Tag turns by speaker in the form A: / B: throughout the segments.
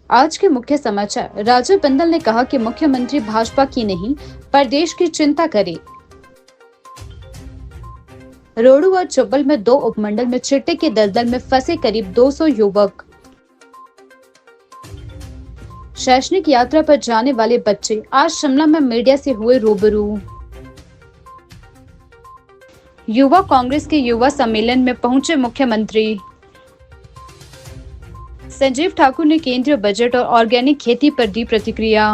A: आज के मुख्य समाचार। राजीव बिंदल ने कहा कि मुख्यमंत्री भाजपा की नहीं, प्रदेश की चिंता करे। रोहडू और चुब्बल में 2 उपमंडल में चिट्टे के दलदल में फंसे करीब 200 युवक। शैक्षणिक यात्रा पर जाने वाले बच्चे आज शिमला में मीडिया से हुए रूबरू। युवा कांग्रेस के युवा सम्मेलन में पहुंचे मुख्यमंत्री। संजीव ठाकुर ने केंद्रीय बजट और ऑर्गेनिक खेती पर दी प्रतिक्रिया।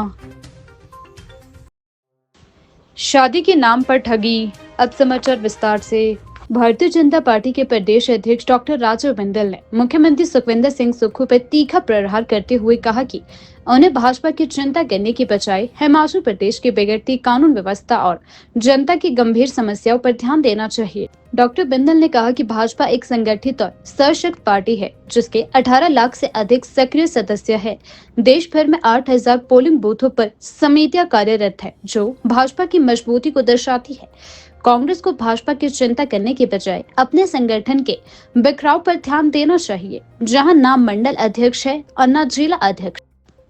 A: शादी के नाम पर ठगी। अब समाचार विस्तार से। भारतीय जनता पार्टी के प्रदेश अध्यक्ष डॉक्टर राजीव बिंदल ने मुख्यमंत्री सुखविंदर सिंह सुक्खू पर तीखा प्रहार करते हुए कहा कि उन्हें भाजपा की चिंता करने के बजाय हिमाचल प्रदेश की बिगड़ती कानून व्यवस्था और जनता की गंभीर समस्याओं पर ध्यान देना चाहिए। डॉक्टर बिंदल ने कहा कि भाजपा एक संगठित और सशक्त पार्टी है जिसके 18 लाख से अधिक सक्रिय सदस्य है। देश भर में 8,000 पोलिंग बूथों पर समितियां कार्यरत है जो भाजपा की मजबूती को दर्शाती है। कांग्रेस को भाजपा की चिंता करने के बजाय अपने संगठन के बिखराव पर ध्यान देना चाहिए, जहां ना मंडल अध्यक्ष है और न जिला अध्यक्ष।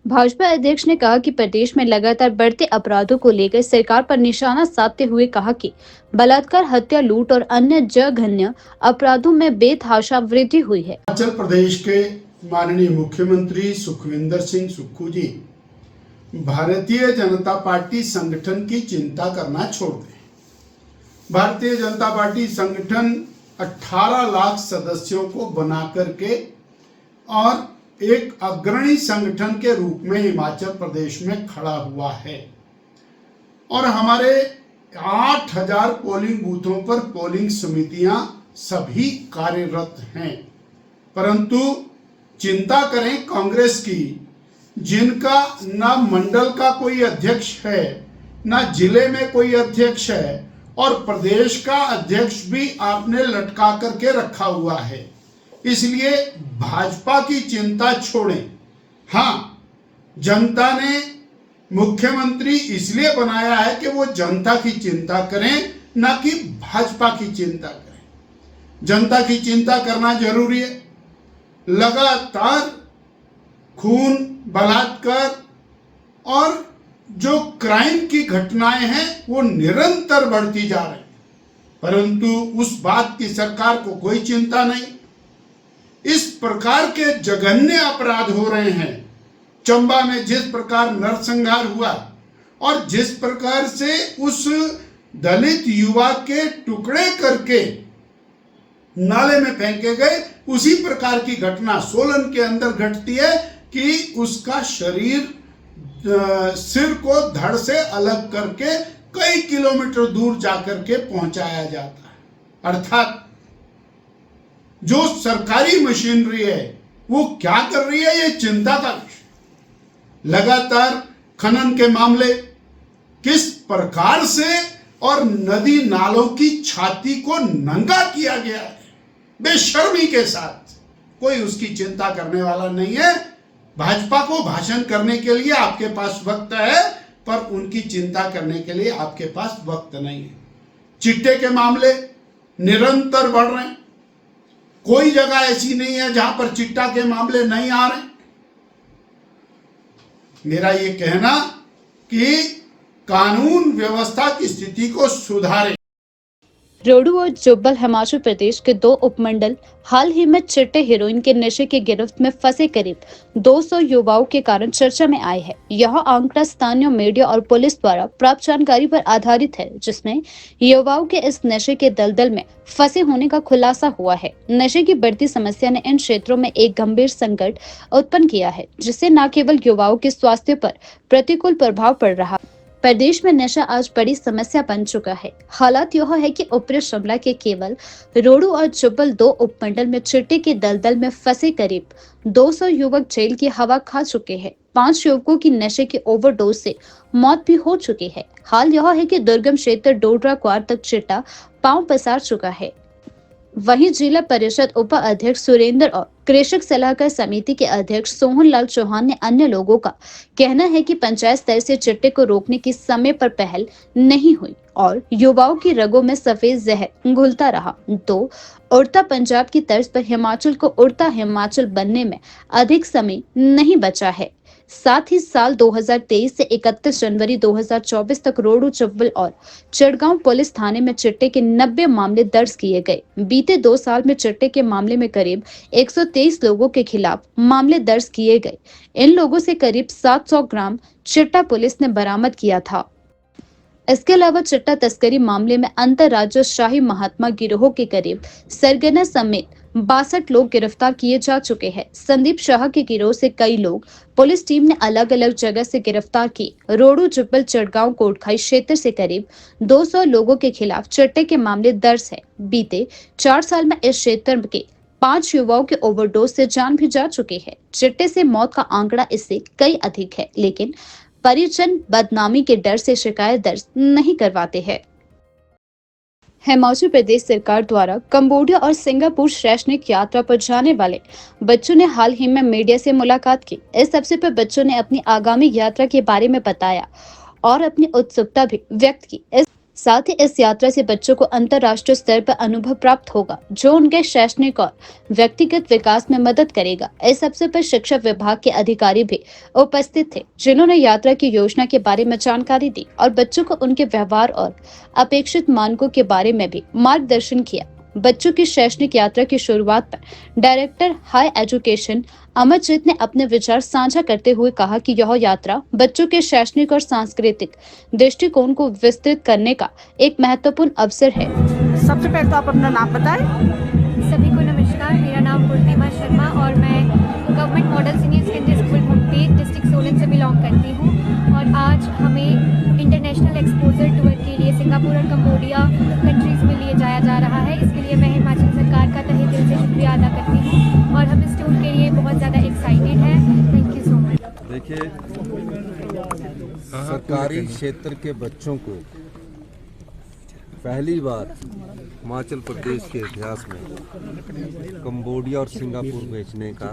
A: भाजपा अध्यक्ष ने कहा कि प्रदेश में लगातार बढ़ते अपराधों को लेकर सरकार पर निशाना साधते हुए कहा कि बलात्कार, हत्या, लूट और अन्य जघन्य अपराधों में बेतहाशा वृद्धि हुई है।
B: हिमाचल प्रदेश के माननीय मुख्यमंत्री सुखविंदर सिंह सुक्खू जी भारतीय जनता पार्टी संगठन की चिंता करना छोड़ दें। भारतीय जनता पार्टी संगठन 18 लाख सदस्यों को बना करके और एक अग्रणी संगठन के रूप में हिमाचल प्रदेश में खड़ा हुआ है और हमारे 8,000 पोलिंग बूथों पर पोलिंग समितियां सभी कार्यरत हैं। परंतु चिंता करें कांग्रेस की, जिनका ना मंडल का कोई अध्यक्ष है, ना जिले में कोई अध्यक्ष है और प्रदेश का अध्यक्ष भी आपने लटका करके रखा हुआ है। इसलिए भाजपा की चिंता छोड़ें। हाँ, जनता ने मुख्यमंत्री इसलिए बनाया है कि वो जनता की चिंता करें, ना कि भाजपा की चिंता करें। जनता की चिंता करना जरूरी है। लगातार खून, बलात्कार और जो क्राइम की घटनाएं हैं वो निरंतर बढ़ती जा रही, परंतु उस बात की सरकार को कोई चिंता नहीं। इस प्रकार के जघन्य अपराध हो रहे हैं। चंबा में जिस प्रकार नरसंहार हुआ और जिस प्रकार से उस दलित युवा के टुकड़े करके नाले में फेंके गए, उसी प्रकार की घटना सोलन के अंदर घटती है कि उसका शरीर सिर को धड़ से अलग करके कई किलोमीटर दूर जाकर के पहुंचाया जाता है। अर्थात जो सरकारी मशीनरी है वो क्या कर रही है, ये चिंता का विषय। लगातार खनन के मामले किस प्रकार से और नदी नालों की छाती को नंगा किया गया है बेशर्मी के साथ, कोई उसकी चिंता करने वाला नहीं है। भाजपा को भाषण करने के लिए आपके पास वक्त है, पर उनकी चिंता करने के लिए आपके पास वक्त नहीं है। चिट्टे के मामले निरंतर बढ़ रहे हैं। कोई जगह ऐसी नहीं है जहां पर चिट्टा के मामले नहीं आ रहे। मेरा ये कहना कि कानून व्यवस्था की स्थिति को सुधारें।
A: रोहडू और चुब्बल हिमाचल प्रदेश के 2 उपमंडल हाल ही में चिट्टे हेरोइन के नशे की गिरफ्त में फंसे करीब 200 युवाओं के कारण चर्चा में आए हैं। यह आंकड़ा स्थानीय मीडिया और पुलिस द्वारा प्राप्त जानकारी पर आधारित है, जिसमें युवाओं के इस नशे के दलदल में फंसे होने का खुलासा हुआ है। नशे की बढ़ती समस्या ने इन क्षेत्रों में एक गंभीर संकट उत्पन्न किया है, जिससे न केवल युवाओं के स्वास्थ्य पर प्रतिकूल प्रभाव पड़ रहा, प्रदेश में नशा आज बड़ी समस्या बन चुका है। हालात यह है कि ऊपरी शिमला के केवल रोहडू और चुब्बल 2 उपमंडल में चिट्टे के दलदल में फंसे करीब 200 युवक जेल की हवा खा चुके हैं। 5 युवकों की नशे के ओवरडोज से मौत भी हो चुकी है। हाल यह है कि दुर्गम क्षेत्र डोडरा क्वार तक चिट्टा पांव पसार चुका है। वहीं जिला परिषद उपाध्यक्ष सुरेंद्र और कृषक सलाहकार समिति के अध्यक्ष सोहनलाल चौहान ने अन्य लोगों का कहना है कि पंचायत स्तर से चिट्टे को रोकने की समय पर पहल नहीं हुई और युवाओं की रगों में सफेद जहर घुलता रहा तो उड़ता पंजाब की तर्ज पर हिमाचल को उड़ता हिमाचल बनने में अधिक समय नहीं बचा है। साथ ही साल 2023 से 31 जनवरी 2024 तक रोडू, चब्बल और चिड़गांव पुलिस थाने में चिट्टे के 90 मामले दर्ज किए गए। बीते 2 साल में चिट्टे के मामले में करीब 123 लोगों के खिलाफ मामले दर्ज किए गए। इन लोगों से करीब 700 ग्राम चिट्टा पुलिस ने बरामद किया था। इसके अलावा चिट्टा तस्करी मामले में अंतरराज्य शाही महात्मा गिरोह के करीब सरगना समेत 62 लोग गिरफ्तार किए जा चुके हैं। संदीप शाह के गिरोह से कई लोग पुलिस टीम ने अलग अलग जगह से गिरफ्तार किए। रोडू, जुब्बल, चिड़गांव, कोटखाई क्षेत्र से करीब 200 लोगों के खिलाफ चिट्टे के मामले दर्ज है। बीते 4 साल में इस क्षेत्र के 5 युवाओं के ओवरडोज से जान भी जा चुकी है। चिट्टे से मौत का आंकड़ा इससे कई अधिक है, लेकिन परिजन बदनामी के डर से शिकायत दर्ज नहीं करवाते हैं। हिमाचल प्रदेश सरकार द्वारा कंबोडिया और सिंगापुर शैक्षणिक यात्रा पर जाने वाले बच्चों ने हाल ही में मीडिया से मुलाकात की। इस अवसर पर बच्चों ने अपनी आगामी यात्रा के बारे में बताया और अपनी उत्सुकता भी व्यक्त की। साथ ही इस यात्रा से बच्चों को अंतर्राष्ट्रीय स्तर पर अनुभव प्राप्त होगा, जो उनके शैक्षणिक और व्यक्तिगत विकास में मदद करेगा। इस अवसर पर शिक्षा विभाग के अधिकारी भी उपस्थित थे, जिन्होंने यात्रा की योजना के बारे में जानकारी दी और बच्चों को उनके व्यवहार और अपेक्षित मानकों के बारे में भी मार्गदर्शन किया। बच्चों की शैक्षणिक यात्रा की शुरुआत पर डायरेक्टर हाई एजुकेशन अमरजीत ने अपने विचार साझा करते हुए कहा कि यह यात्रा बच्चों के शैक्षणिक और सांस्कृतिक दृष्टिकोण को विस्तृत करने का एक महत्वपूर्ण अवसर है।
C: सबसे पहले तो आप अपना नाम बताएं।
D: सभी को नमस्कार, मेरा नाम पूर्णिमा शर्मा और मैं government model senior secondary school Bhumati district Solan से बिलोंग करती हूँ। और आज हमें इंटरनेशनल एक्सपोजर टूर के लिए सिंगापुर और कंबोडिया कंट्रीज़ में लिए जाया जा रहा है। इसके लिए मैं हिमाचल सरकार का तहे दिल से शुक्रिया अदा करती हूँ और हम इस टूर के लिए बहुत ज़्यादा एक्साइटेड हैं। Thank you so much.
E: देखिए, सरकारी क्षेत्र के बच्चों को पहली बार हिमाचल प्रदेश के इतिहास में कंबोडिया और सिंगापुर भेजने का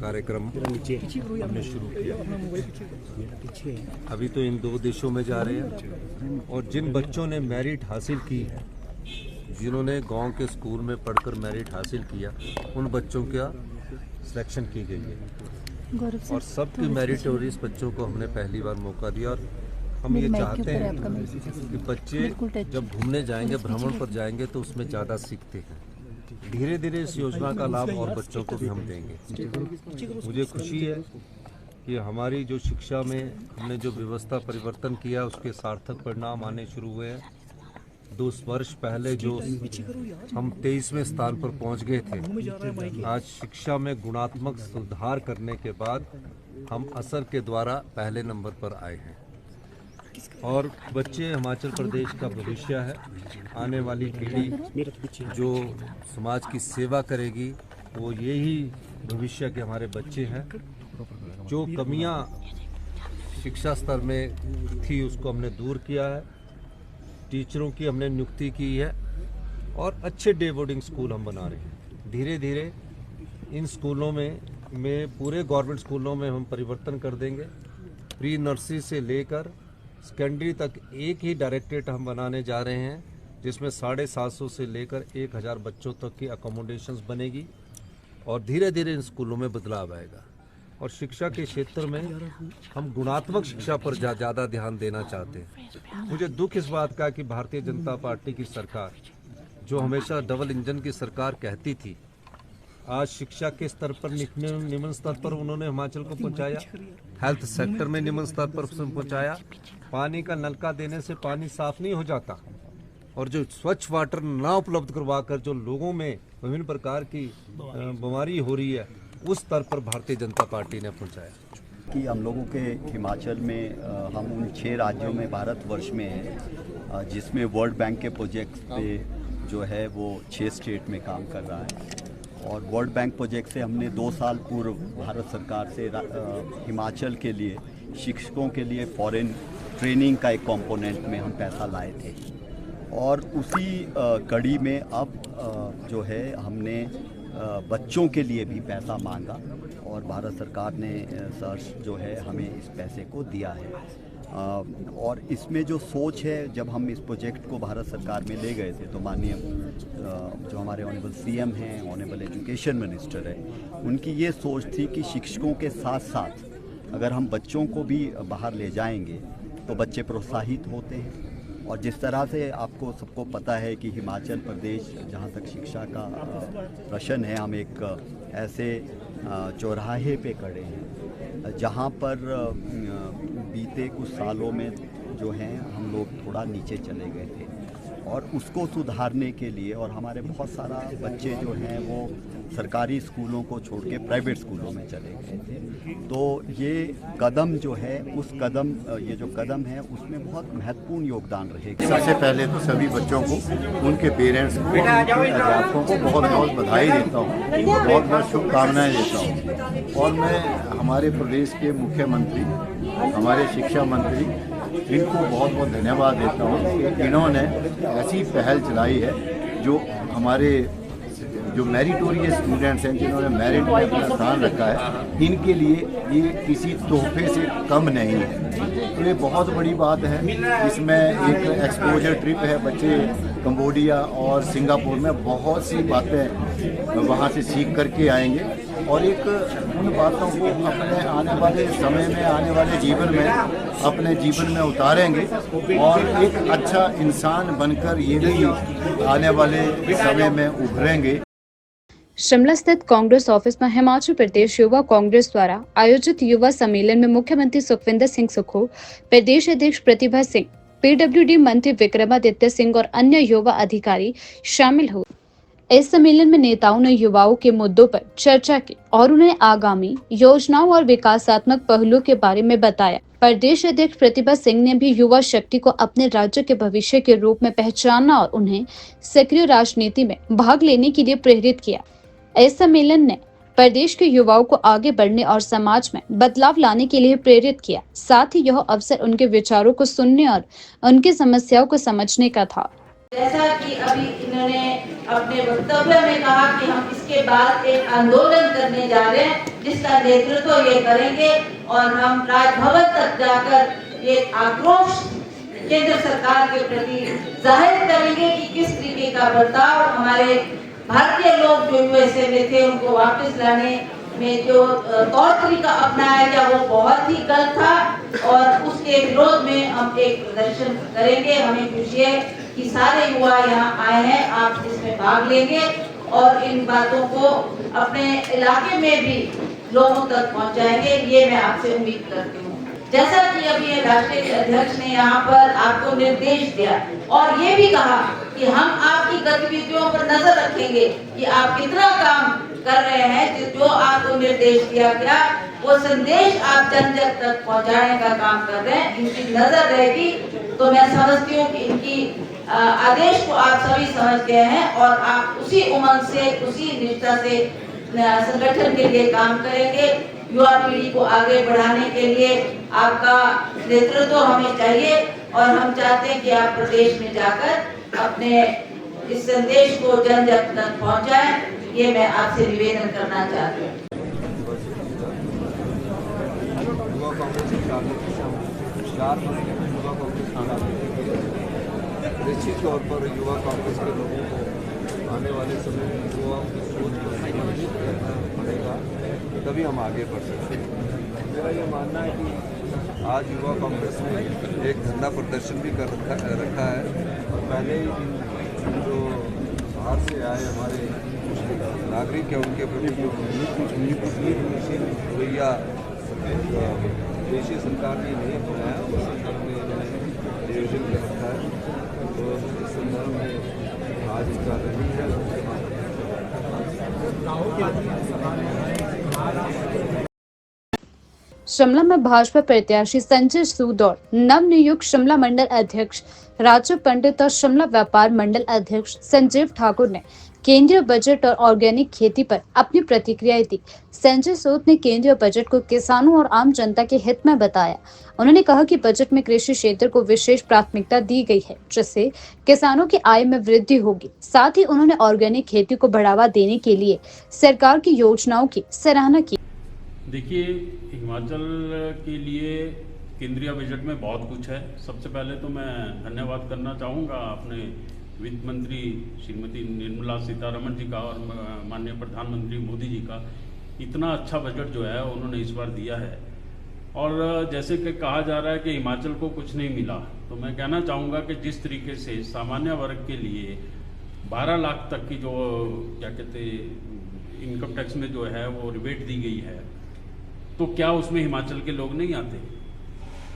E: कार्यक्रम हमने शुरू किया। अभी तो इन 2 देशों में जा रहे हैं और जिन बच्चों ने मेरिट हासिल की है, जिन्होंने गांव के स्कूल में पढ़कर मेरिट हासिल किया, उन बच्चों का सिलेक्शन की गई है और सबकी मेरिटोरियस बच्चों को हमने पहली बार मौका दिया। और हम ये चाहते हैं कि बच्चे जब घूमने जाएंगे, भ्रमण पर जाएंगे, तो उसमें ज़्यादा सीखते हैं। धीरे धीरे इस योजना का लाभ और बच्चों को भी हम देंगे। मुझे खुशी है कि हमारी जो शिक्षा में हमने जो व्यवस्था परिवर्तन किया, उसके सार्थक परिणाम आने शुरू हुए हैं। 2 वर्ष पहले जो हम 23वें स्थान पर पहुंच गए थे, आज शिक्षा में गुणात्मक सुधार करने के बाद हम असर के द्वारा पहले नंबर पर आए हैं। और बच्चे हिमाचल प्रदेश का भविष्य है। आने वाली पीढ़ी जो समाज की सेवा करेगी, वो यही भविष्य के हमारे बच्चे हैं। जो कमियां शिक्षा स्तर में थी, उसको हमने दूर किया है। टीचरों की हमने नियुक्ति की है और अच्छे डे बोर्डिंग स्कूल हम बना रहे हैं। धीरे धीरे इन स्कूलों में पूरे गवर्नमेंट स्कूलों में हम परिवर्तन कर देंगे। प्री नर्सरी से लेकर सेकेंडरी तक एक ही डायरेक्टरेट हम बनाने जा रहे हैं, जिसमें 750 से लेकर 1000 बच्चों तक की अकोमोडेशंस बनेगी और धीरे धीरे इन स्कूलों में बदलाव आएगा। और शिक्षा के क्षेत्र में हम गुणात्मक शिक्षा पर ज़्यादा ध्यान देना चाहते हैं। मुझे दुख इस बात का कि भारतीय जनता पार्टी की सरकार, जो हमेशा डबल इंजन की सरकार कहती थी, आज शिक्षा के स्तर पर निम्न स्तर पर उन्होंने हिमाचल को पहुंचाया, हेल्थ सेक्टर में निम्न स्तर पर पहुंचाया। पानी का नलका देने से पानी साफ नहीं हो जाता और जो स्वच्छ वाटर ना उपलब्ध करवाकर जो लोगों में विभिन्न प्रकार की बीमारी हो रही है, उस स्तर पर भारतीय जनता पार्टी ने पहुंचाया।
F: कि हम लोगों के हिमाचल में हम उन 6 राज्यों में भारतवर्ष में हैं, जिसमें वर्ल्ड बैंक के प्रोजेक्ट पे जो है वो 6 स्टेट में काम कर रहा है। और वर्ल्ड बैंक प्रोजेक्ट से हमने 2 साल पूर्व भारत सरकार से हिमाचल के लिए शिक्षकों के लिए फॉरेन ट्रेनिंग का एक कंपोनेंट में हम पैसा लाए थे। और उसी कड़ी में अब जो है हमने बच्चों के लिए भी पैसा मांगा और भारत सरकार ने सर जो है हमें इस पैसे को दिया है। और इसमें जो सोच है, जब हम इस प्रोजेक्ट को भारत सरकार में ले गए थे तो माननीय जो हमारे ऑनरेबल सीएम हैं, ऑनरेबल एजुकेशन मिनिस्टर है, उनकी ये सोच थी कि शिक्षकों के साथ साथ अगर हम बच्चों को भी बाहर ले जाएंगे तो बच्चे प्रोत्साहित होते हैं। और जिस तरह से आपको सबको पता है कि हिमाचल प्रदेश जहाँ तक शिक्षा का प्रश्न है, हम एक ऐसे चौराहे पे खड़े हैं जहाँ पर बीते कुछ सालों में जो हैं हम लोग थोड़ा नीचे चले गए थे और उसको सुधारने के लिए, और हमारे बहुत सारा बच्चे जो हैं वो सरकारी स्कूलों को छोड़ के प्राइवेट स्कूलों में चले गए थे। तो ये कदम जो है ये जो कदम है उसमें बहुत महत्वपूर्ण योगदान रहेगा।
G: सबसे पहले तो सभी बच्चों को, उनके पेरेंट्स को, उनके अध्यापकों को बहुत बहुत बधाई देता हूँ, बहुत बहुत शुभकामनाएं देता हूँ। और मैं हमारे प्रदेश के मुख्यमंत्री, हमारे शिक्षा मंत्री, इनको बहुत बहुत धन्यवाद देता हूँ कि इन्होंने ऐसी पहल चलाई है जो हमारे जो मेरिटोरियस स्टूडेंट्स हैं, जिन्होंने मेरिट में अपना स्थान रखा है, इनके लिए ये किसी तोहफे से कम नहीं है। तो ये बहुत बड़ी बात है। इसमें एक एक्सपोजर ट्रिप है, बच्चे कंबोडिया और सिंगापुर में बहुत सी बातें वहाँ से सीख करके आएंगे और एक उन बातों को अपने आने वाले समय में, आने वाले जीवन में, अपने जीवन में उतारेंगे और एक अच्छा इंसान बनकर ये भी आने वाले समय में उभरेंगे।
A: शिमला स्थित कांग्रेस ऑफिस में हिमाचल प्रदेश युवा कांग्रेस द्वारा आयोजित युवा सम्मेलन में मुख्यमंत्री सुखविंदर सिंह सुक्खू, प्रदेश अध्यक्ष प्रतिभा सिंह, पीडब्ल्यूडी मंत्री विक्रमादित्य सिंह और अन्य युवा अधिकारी शामिल हुए। इस सम्मेलन में नेताओं ने युवाओं के मुद्दों पर चर्चा की और उन्हें आगामी योजनाओं और विकासात्मक पहलुओं के बारे में बताया। प्रदेश अध्यक्ष प्रतिभा सिंह ने भी युवा शक्ति को अपने राज्य के भविष्य के रूप में पहचाना और उन्हें सक्रिय राजनीति में भाग लेने के लिए प्रेरित किया। इस सम्मेलन ने प्रदेश के युवाओं को आगे बढ़ने और समाज में बदलाव लाने के लिए प्रेरित किया। साथ ही यह अवसर उनके विचारों को सुनने और उनकी समस्याओं को समझने का था।
H: जैसा कि अभी इन्होंने अपने वक्तव्य में कहा कि हम इसके बाद एक आंदोलन करने जा रहे हैं जिसका नेतृत्व ये करेंगे और हम राजभवन तक जाकर ये आक्रोश केंद्र सरकार के प्रति जाहिर करेंगे कि किस तरीके का बर्ताव हमारे भारतीय लोग जो यूएसए में थे उनको वापस लाने में जो तौर तरीका अपनाया गया वो बहुत ही गलत था और उसके विरोध में हम एक प्रदर्शन करेंगे। हमें खुशी है कि सारे युवा यहाँ आए हैं, आप इसमें भाग लेंगे और इन बातों को अपने इलाके में भी लोगों तक पहुँचाएंगे, ये मैं आपसे उम्मीद करती हूँ। जैसा कि अभी राष्ट्रीय अध्यक्ष ने यहाँ पर आपको निर्देश दिया और ये भी कहा कि हम आपकी गतिविधियों पर नजर रखेंगे कि आप कितना काम कर रहे हैं, जो आपको निर्देश दिया गया वो संदेश आप जन जन तक पहुंचाने का काम कर रहे हैं, इनकी नजर रहेगी। तो मैं समझती हूँ कि इनकी आदेश को आप सभी समझ गए हैं और आप उसी उमंग से, उसी निष्ठा से संगठन के लिए काम करेंगे। युवा पीढ़ी को आगे बढ़ाने के लिए आपका नेतृत्व हमें चाहिए और हम चाहते हैं कि आप प्रदेश में जाकर अपने इस संदेश को जन जन तक पहुंचाएं। ये मैं आपसे निवेदन करना चाहती हूँ।
E: युवा कांग्रेस के 4 महीने में युवा कांग्रेस निश्चित तौर पर युवा कांग्रेस के लोगों को आने वाले समय में युवाओं की सोच को संशोधित करना पड़ेगा, तभी हम आगे बढ़ सकते हैं। मेरा ये मानना है कि आज युवा कांग्रेस ने एक धरना प्रदर्शन भी कर रखा है और पहले ही जो बाहर से आए हमारे नागरिक है उनके प्रति रवैया देशीय सरकार ने नहीं बनाया, उस संदर्भ में इन्होंने नियोजन कर रखा है। तो इस संदर्भ में आज इसका रैली है।
A: शिमला में भाजपा प्रत्याशी संजय सूद और नवनियुक्त शिमला मंडल अध्यक्ष राजू पंडित और शिमला व्यापार मंडल अध्यक्ष संजीव ठाकुर ने केंद्रीय बजट और ऑर्गेनिक खेती पर अपनी प्रतिक्रिया दी। संजय सूद ने केंद्रीय बजट को किसानों और आम जनता के हित में बताया। उन्होंने कहा कि बजट में कृषि क्षेत्र को विशेष प्राथमिकता दी गई है, जिससे किसानों की आय में वृद्धि होगी। साथ ही उन्होंने ऑर्गेनिक खेती को बढ़ावा देने के लिए सरकार की योजनाओं की सराहना की।
I: देखिए, हिमाचल के लिए केंद्रीय बजट में बहुत कुछ है। सबसे पहले तो मैं धन्यवाद करना चाहूँगा अपने वित्त मंत्री श्रीमती निर्मला सीतारमण जी का और माननीय प्रधानमंत्री मोदी जी का। इतना अच्छा बजट जो है उन्होंने इस बार दिया है। और जैसे कि कहा जा रहा है कि हिमाचल को कुछ नहीं मिला, तो मैं कहना चाहूँगा कि जिस तरीके से सामान्य वर्ग के लिए 12 लाख तक की जो क्या कहते इनकम टैक्स में जो है वो रिबेट दी गई है, तो क्या उसमें हिमाचल के लोग नहीं आते?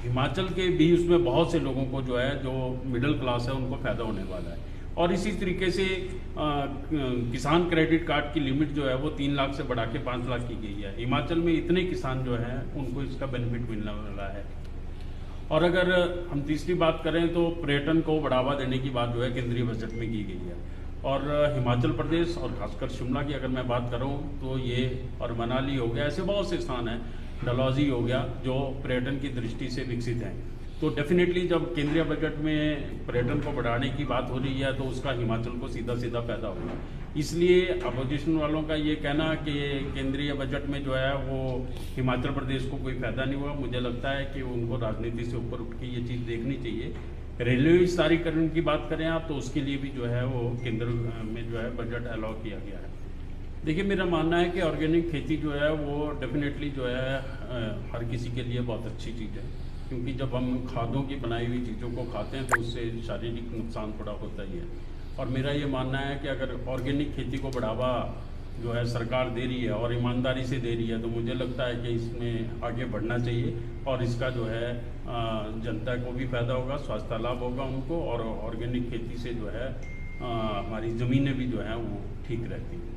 I: हिमाचल के भी उसमें बहुत से लोगों को जो है, जो मिडिल क्लास है, उनको फ़ायदा होने वाला है। और इसी तरीके से किसान क्रेडिट कार्ड की लिमिट जो है वो 3 लाख से बढ़ा के 5 लाख की गई है। हिमाचल में इतने किसान जो हैं उनको इसका बेनिफिट मिलने वाला है। और अगर हम तीसरी बात करें तो पर्यटन को बढ़ावा देने की बात जो है केंद्रीय बजट में की गई है। और हिमाचल प्रदेश और खासकर शिमला की अगर मैं बात करूं तो ये, और मनाली हो गया, ऐसे बहुत से स्थान हैं, डलहौजी हो गया, जो पर्यटन की दृष्टि से विकसित हैं। तो डेफिनेटली जब केंद्रीय बजट में पर्यटन को बढ़ाने की बात हो रही है तो उसका हिमाचल को सीधा सीधा फायदा होगा। इसलिए अपोजिशन वालों का ये कहना कि केंद्रीय बजट में जो है वो हिमाचल प्रदेश को कोई फायदा नहीं हुआ, मुझे लगता है कि उनको राजनीति से ऊपर उठ के ये चीज़ देखनी चाहिए। रेलवे विस्तारीकरण की बात करें आप, तो उसके लिए भी जो है वो केंद्र में जो है बजट अलाउ किया गया है। देखिए, मेरा मानना है कि ऑर्गेनिक खेती जो है वो डेफिनेटली जो है हर किसी के लिए बहुत अच्छी चीज़ है, क्योंकि जब हम खादों की बनाई हुई चीज़ों को खाते हैं तो उससे शारीरिक नुकसान थोड़ा होता ही है। और मेरा ये मानना है कि अगर ऑर्गेनिक खेती को बढ़ावा जो है सरकार दे रही है और ईमानदारी से दे रही है, तो मुझे लगता है कि इसमें आगे बढ़ना चाहिए। और इसका जो है जनता को भी फायदा होगा, स्वास्थ्य लाभ होगा उनको, और ऑर्गेनिक खेती से जो है हमारी ज़मीनें भी जो हैं वो ठीक रहती हैं।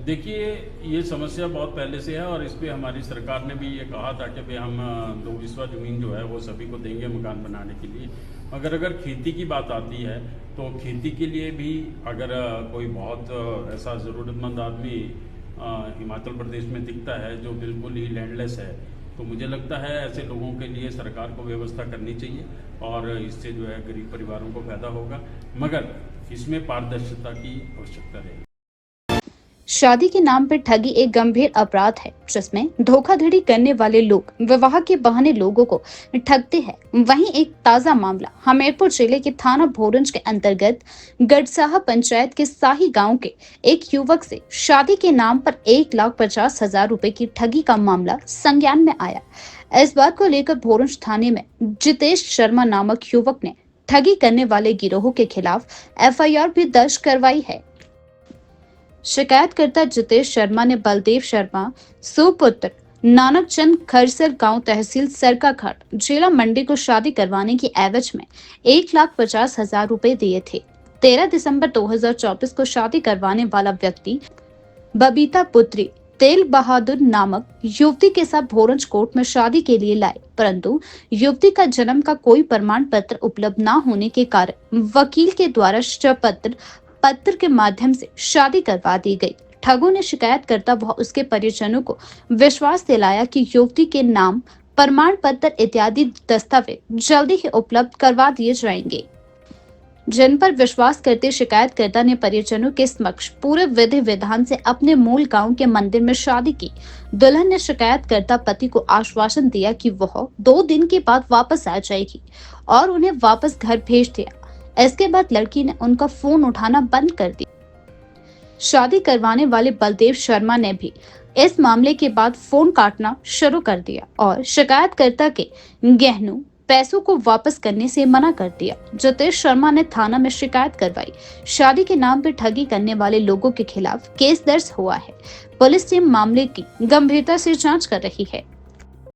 I: देखिए, ये समस्या बहुत पहले से है और इस पर हमारी सरकार ने भी ये कहा था कि भाई हम 2/2 ज़मीन जो है वो सभी को देंगे मकान बनाने के लिए। मगर अगर खेती की बात आती है तो खेती के लिए भी अगर कोई बहुत ऐसा ज़रूरतमंद आदमी हिमाचल प्रदेश में दिखता है जो बिल्कुल ही लैंडलेस है, तो मुझे लगता है ऐसे लोगों के लिए सरकार को व्यवस्था करनी चाहिए और इससे जो है गरीब परिवारों को फायदा होगा। मगर इसमें पारदर्शिता की आवश्यकता रहेगी।
A: शादी के नाम पर ठगी एक गंभीर अपराध है, जिसमें धोखाधड़ी करने वाले लोग विवाह के बहाने लोगों को ठगते हैं। वहीं एक ताजा मामला हमीरपुर जिले के थाना भोरंज के अंतर्गत गढ़साहा पंचायत के साही गांव के एक युवक से शादी के नाम पर 1,50,000 रुपए की ठगी का मामला संज्ञान में आया। इस बात को लेकर भोरंज थाने में जितेश शर्मा नामक युवक ने ठगी करने वाले गिरोह के खिलाफ FIR भी दर्ज करवाई है। शिकायतकर्ता जितेश शर्मा ने बलदेव शर्मा सुपुत्र नानक चंद खरसर गांव तहसील सरकाघाट जिला मंडी को शादी करवाने की एवज में 1,50,000 रुपए दिए थे। 13 दिसंबर 2024 को शादी करवाने वाला व्यक्ति बबीता पुत्री तेल बहादुर नामक युवती के साथ भोरंज कोर्ट में शादी के लिए लाए, परंतु युवती का जन्म का कोई प्रमाण पत्र उपलब्ध न होने के कारण वकील के द्वारा शपथ पत्र के माध्यम से शादी करवा दी गई। ठगों ने शिकायतकर्ता व उसके परिजनों को विश्वास दिलाया कि युवती के नाम प्रमाण पत्र इत्यादि दस्तावेज जल्दी ही उपलब्ध करवा दिए जाएंगे, जिन पर विश्वास करते शिकायतकर्ता ने परिजनों के समक्ष पूरे विधि विधान से अपने मूल गांव के मंदिर में शादी की। दुल्हन ने शिकायतकर्ता पति को आश्वासन दिया कि वह 2 दिन के बाद वापस आ जाएगी और उन्हें वापस घर भेज दिया। इसके बाद लड़की ने उनका फोन उठाना बंद कर दिया। शादी करवाने वाले बलदेव शर्मा ने भी इस मामले के बाद फोन काटना शुरू कर दिया और शिकायतकर्ता के गहनों पैसों को वापस करने से मना कर दिया। जितेश शर्मा ने थाना में शिकायत करवाई। शादी के नाम पर ठगी करने वाले लोगों के खिलाफ केस दर्ज हुआ है। पुलिस टीम मामले की गंभीरता से जांच कर रही है।